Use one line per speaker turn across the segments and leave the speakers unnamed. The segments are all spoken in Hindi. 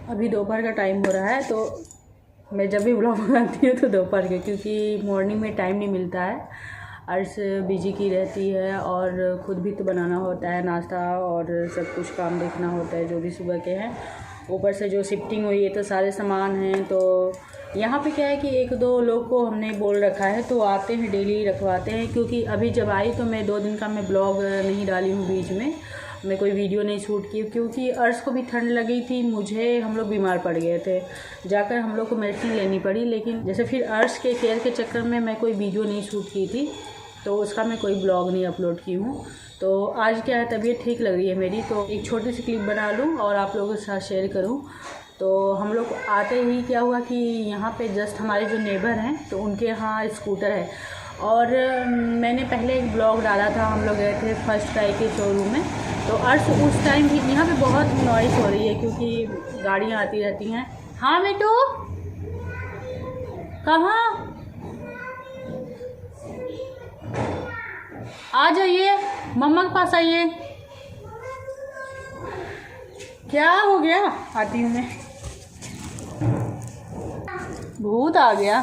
अभी दोपहर का टाइम हो रहा है, तो मैं जब भी व्लॉग बनाती हूँ तो दोपहर के, क्योंकि मॉर्निंग में टाइम नहीं मिलता है। अर्श बिजी की रहती है और ख़ुद भी तो बनाना होता है नाश्ता और सब कुछ काम देखना होता है जो भी सुबह के हैं। ऊपर से जो शिफ्टिंग हुई है तो सारे सामान हैं। तो यहाँ पे क्या है कि 1-2 लोग को हमने बोल रखा है तो आते हैं, डेली रखवाते हैं। क्योंकि अभी जब आई तो मैं 2 दिन का मैं ब्लॉग नहीं डाली हूँ, बीच में मैं कोई वीडियो नहीं शूट की, क्योंकि अर्श को भी ठंड लगी थी, मुझे हम लोग बीमार पड़ गए थे, जाकर हम लोग को मेडिसिन लेनी पड़ी। लेकिन जैसे फिर अर्श के केयर के चक्कर में मैं कोई वीडियो नहीं शूट की थी, तो उसका मैं कोई ब्लॉग नहीं अपलोड की हूँ। तो आज क्या है, तबीयत ठीक लग रही है मेरी, तो एक छोटी सी क्लिप बना लूँ और आप लोगों के साथ शेयर करूँ। तो हम लोग आते ही क्या हुआ कि यहाँ पे जस्ट हमारे जो नेबर हैं तो उनके यहाँ स्कूटर है। और मैंने पहले एक ब्लॉग डाला था, हम लोग गए थे फर्स्ट क्राई के शोरूम में। तो अर्श उस टाइम भी यहाँ पे बहुत नॉइस हो रही है क्योंकि गाड़ियाँ आती रहती हैं। हाँ बेटू, कहाँ आ जाइए, मम्मा के पास आइए। क्या हो गया? आती हूँ मैं। भूत आ गया?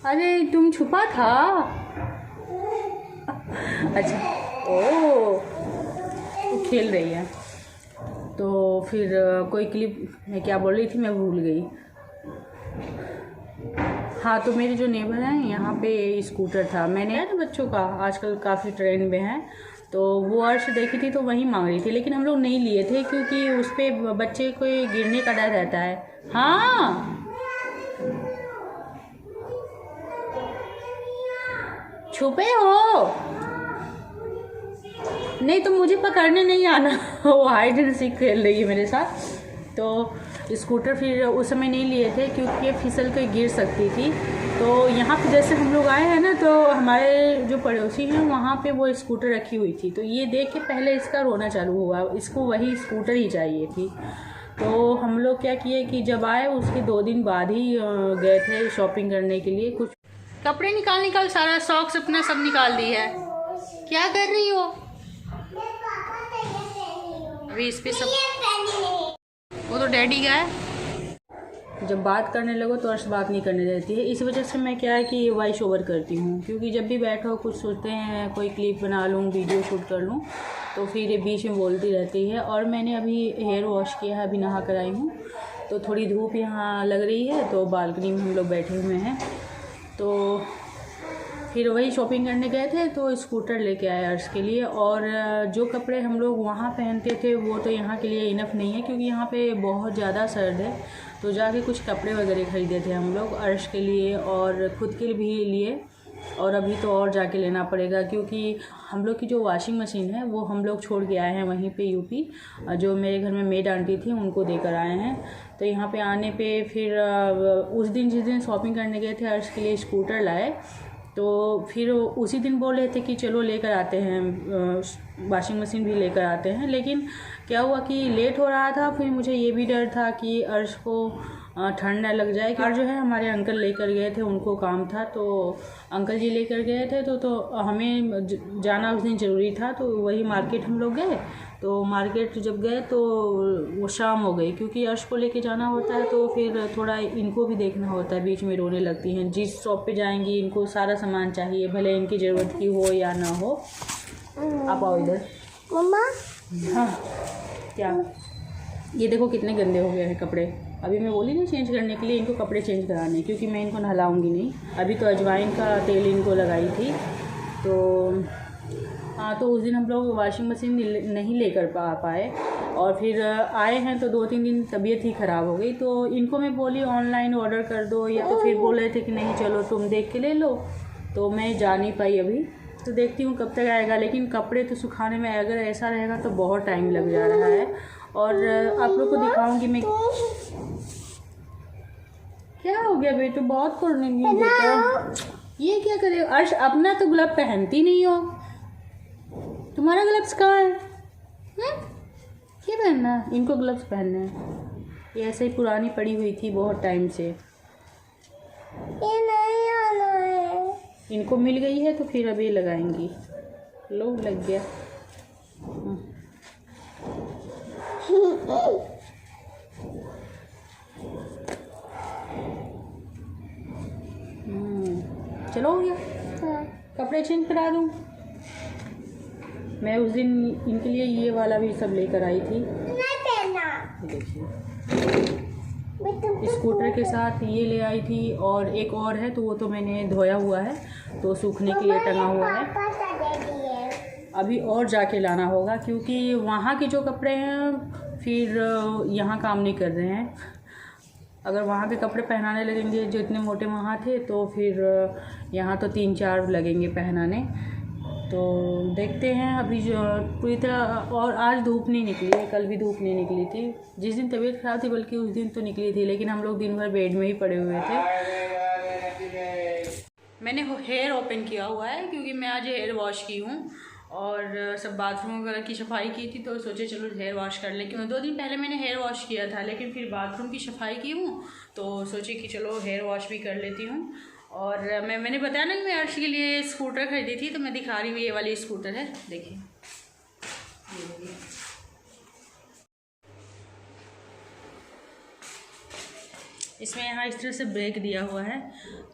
अरे तुम छुपा था? अच्छा, ओ खेल रही है। तो फिर कोई क्लिप मैं क्या बोल रही थी, मैं भूल गई। हाँ, तो मेरे जो नेबर हैं यहाँ पे स्कूटर था, मैंने ना बच्चों का आजकल काफ़ी ट्रेंड में है, तो वो अर्श देखी थी तो वहीं मांग रही थी। लेकिन हम लोग नहीं लिए थे क्योंकि उस पर बच्चे को गिरने का डर रहता है। हाँ, छुपे हो? नहीं तो मुझे पकड़ने नहीं आना। वो हाइड एंड सीक खेल रही है मेरे साथ। तो स्कूटर फिर उस समय नहीं लिए थे क्योंकि ये फिसल के गिर सकती थी। तो यहाँ पे जैसे हम लोग आए हैं ना, तो हमारे जो पड़ोसी हैं वहाँ पे वो स्कूटर रखी हुई थी, तो ये देख के पहले इसका रोना चालू हुआ, इसको वही स्कूटर ही चाहिए थी। तो हम लोग क्या किए कि जब आए उसके 2 दिन बाद ही गए थे शॉपिंग करने के लिए। कुछ कपड़े निकाल सारा सॉक्स अपना सब निकाल दी है। क्या कर रही हो? अभी इस पे सब, वो तो डैडी का है। जब बात करने लगो तो अर्श बात नहीं करने देती है, इस वजह से मैं क्या है कि वॉइस ओवर करती हूँ। क्योंकि जब भी बैठो कुछ सोचते हैं, कोई क्लिप बना लूँ, वीडियो शूट कर लूँ, तो फिर ये बीच में बोलती रहती है। और मैंने अभी हेयर वॉश किया है, अभी नहा कर आई हूँ, तो थोड़ी धूप यहाँ लग रही है, तो बालकनी में हम लोग बैठे हुए हैं। तो फिर वही शॉपिंग करने गए थे तो स्कूटर लेके आए अर्श के लिए। और जो कपड़े हम लोग वहाँ पहनते थे वो तो यहाँ के लिए इनफ नहीं है, क्योंकि यहाँ पे बहुत ज़्यादा सर्द है। तो जाके कुछ कपड़े वगैरह ख़रीदे थे हम लोग अर्श के लिए और ख़ुद के भी लिए। और अभी तो और जाके लेना पड़ेगा, क्योंकि हम लोग की जो वॉशिंग मशीन है वो हम लोग छोड़ के आए हैं वहीं पे यूपी। जो मेरे घर में मेड आंटी थी उनको देकर आए हैं। तो यहाँ पे आने पे फिर उस दिन जिस दिन शॉपिंग करने गए थे अर्श के लिए स्कूटर लाए, तो फिर उसी दिन बोल रहे थे कि चलो लेकर आते हैं, वॉशिंग मशीन भी लेकर आते हैं। लेकिन क्या हुआ कि लेट हो रहा था, फिर मुझे ये भी डर था कि अर्श को ठंड ना लग जाए। और जो है हमारे अंकल लेकर गए थे, उनको काम था, तो अंकल जी लेकर गए थे, तो हमें जाना उस दिन ज़रूरी था। तो वही मार्केट हम लोग गए। तो मार्केट जब गए तो वो शाम हो गई, क्योंकि अर्श को लेके जाना होता है, तो फिर थोड़ा इनको भी देखना होता है। बीच में रोने लगती हैं, जिस शॉप पे जाएंगी इनको सारा सामान चाहिए, भले इनकी ज़रूरत की हो या ना हो। आप आओ इधर मम्मा। हाँ, क्या? ये देखो कितने गंदे हो गए हैं कपड़े। अभी मैं बोली नहीं चेंज करने के लिए, इनको कपड़े चेंज कराने, क्योंकि मैं इनको नहलाऊंगी नहीं। अभी तो अजवाइन का तेल इनको लगाई थी। तो हाँ, तो उस दिन हम लोग वॉशिंग मशीन नहीं लेकर पाए। और फिर आए हैं तो 2-3 दिन तबीयत ही ख़राब हो गई। तो इनको मैं बोली ऑनलाइन ऑर्डर कर दो, या तो फिर बोल रहे थे कि नहीं चलो तुम देख के ले लो। तो मैं जा नहीं पाई अभी, तो देखती हूँ कब तक आएगा। लेकिन कपड़े तो सुखाने में अगर ऐसा रहेगा तो बहुत टाइम लग जा रहा है। और आप लोग को दिखाऊंगी मैं। क्या हो गया बेटू? बहुत करने लगी बेटा। ये क्या करे अर्श? अपना तो ग्लव पहनती नहीं हो, तुम्हारा ग्लव्स कहाँ है? क्या पहनना? इनको ग्लव्स पहनने हैं। ये ऐसे ही पुरानी पड़ी हुई थी बहुत टाइम से, ये नहीं आना है। इनको मिल गई है तो फिर अभी लगाएंगी। लो, लग गया। कपड़े चेंज करा दूँ। मैं उस दिन इनके लिए ये वाला भी सब लेकर आई थी। देखिए स्कूटर के साथ ये ले आई थी और एक और है, तो वो तो मैंने धोया हुआ है, तो सूखने के लिए टंगा हुआ है। अभी और जाके लाना होगा क्योंकि वहाँ के जो कपड़े हैं फिर यहाँ काम नहीं कर रहे हैं। अगर वहाँ के कपड़े पहनाने लगेंगे जो इतने मोटे वहाँ थे, तो फिर यहाँ तो 3-4 लगेंगे पहनाने। तो देखते हैं अभी जो पूरी तरह। और आज धूप नहीं निकली है, कल भी धूप नहीं निकली थी। जिस दिन तबीयत ख़राब थी बल्कि उस दिन तो निकली थी, लेकिन हम लोग दिन भर बेड में ही पड़े हुए थे। मैंने हेयर ओपन किया हुआ है क्योंकि मैं आज हेयर वॉश की हूँ और सब बाथरूम वगैरह की सफाई की थी, तो सोचे चलो हेयर वॉश कर लें। क्यों 2 दिन पहले मैंने हेयर वॉश किया था, लेकिन फिर बाथरूम की सफाई की हूँ तो सोचे कि चलो हेयर वॉश भी कर लेती हूँ। और मैंने बताया ना कि मैं अर्श के लिए स्कूटर खरीदी थी, तो मैं दिखा रही हूँ। ये वाली स्कूटर है, देखिए। इसमें यहाँ इस तरह से ब्रेक दिया हुआ है।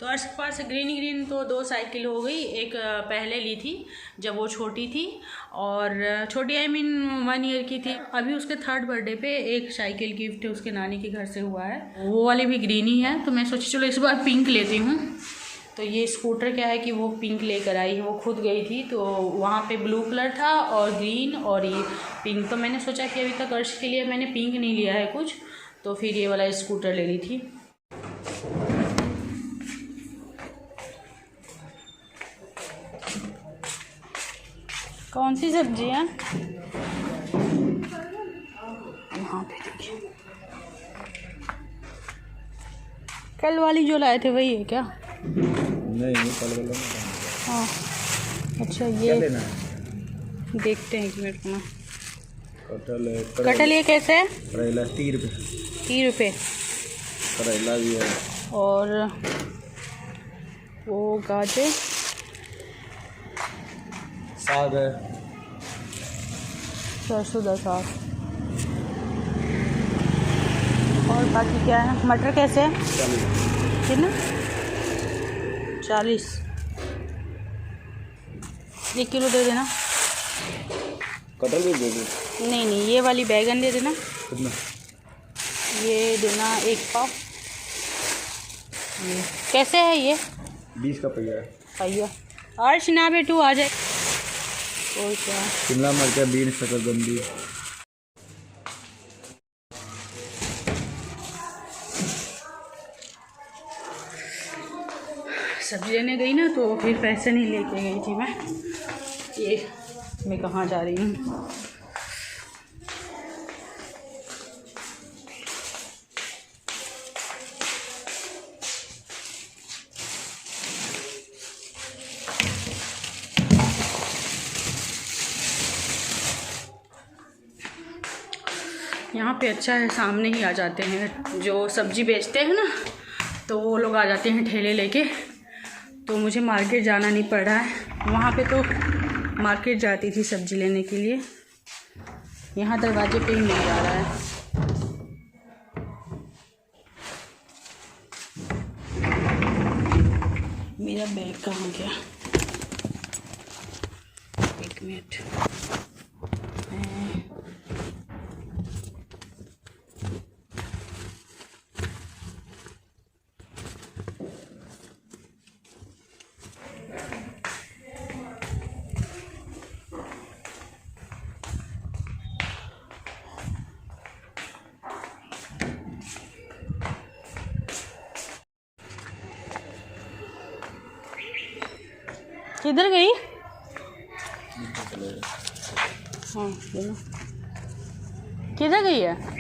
तो अर्श के पास ग्रीन तो 2 साइकिल हो गई। एक पहले ली थी जब वो छोटी थी, और छोटी I मीन 1 ईयर की थी। अभी उसके 3rd बर्थडे पे एक साइकिल गिफ्ट उसके नानी के घर से हुआ है, वो वाली भी ग्रीन ही है। तो मैं सोची चलो इस बार पिंक लेती हूँ। तो ये स्कूटर क्या है कि वो पिंक लेकर आई है, वो खुद गई थी तो वहाँ पे ब्लू कलर था और ग्रीन और ये पिंक। तो मैंने सोचा कि अभी तक अर्श के लिए मैंने पिंक नहीं लिया है कुछ, तो फिर ये वाला स्कूटर ले ली थी। कौन सी सब्जी है यहाँ पे? देखिए कल वाली जो लाए थे वही है क्या?
नहीं कल वाला।
हाँ अच्छा, ये देखते हैं कि मेरे को ना कटल ये कैसे है?
करेला 30 रुपये।
30 रुपये।
करेला भी है।
और वो गाजर
साग है,
सरसों का साग। और बाकी क्या है? मटर कैसे है? 40। कितना? 40। 1 किलो दे देना।
कटल भी दे दो।
नहीं ये वाली बैगन दे देना।
कितना?
ये देना 1 पाव। ये कैसे है? ये
20 का पहिया है।
पहिया। अर्श ना बेटू आ जाए। और क्या?
शिमला मिर्च, बीन्स, शकरकंदी।
सब्जी लेने गई ना तो फिर पैसे नहीं लेके गई थी मैं। ये मैं कहाँ जा रही हूँ? यहाँ पे अच्छा है, सामने ही आ जाते हैं जो सब्ज़ी बेचते हैं ना, तो वो लोग आ जाते हैं ठेले लेके। तो मुझे मार्केट जाना नहीं पड़ रहा है। वहाँ पे तो मार्केट जाती थी सब्ज़ी लेने के लिए, यहाँ दरवाजे पे ही मिल जा रहा है। मेरा बैग कहाँ गया? 1 मिनट। किधर गई? हाँ किधर गई है?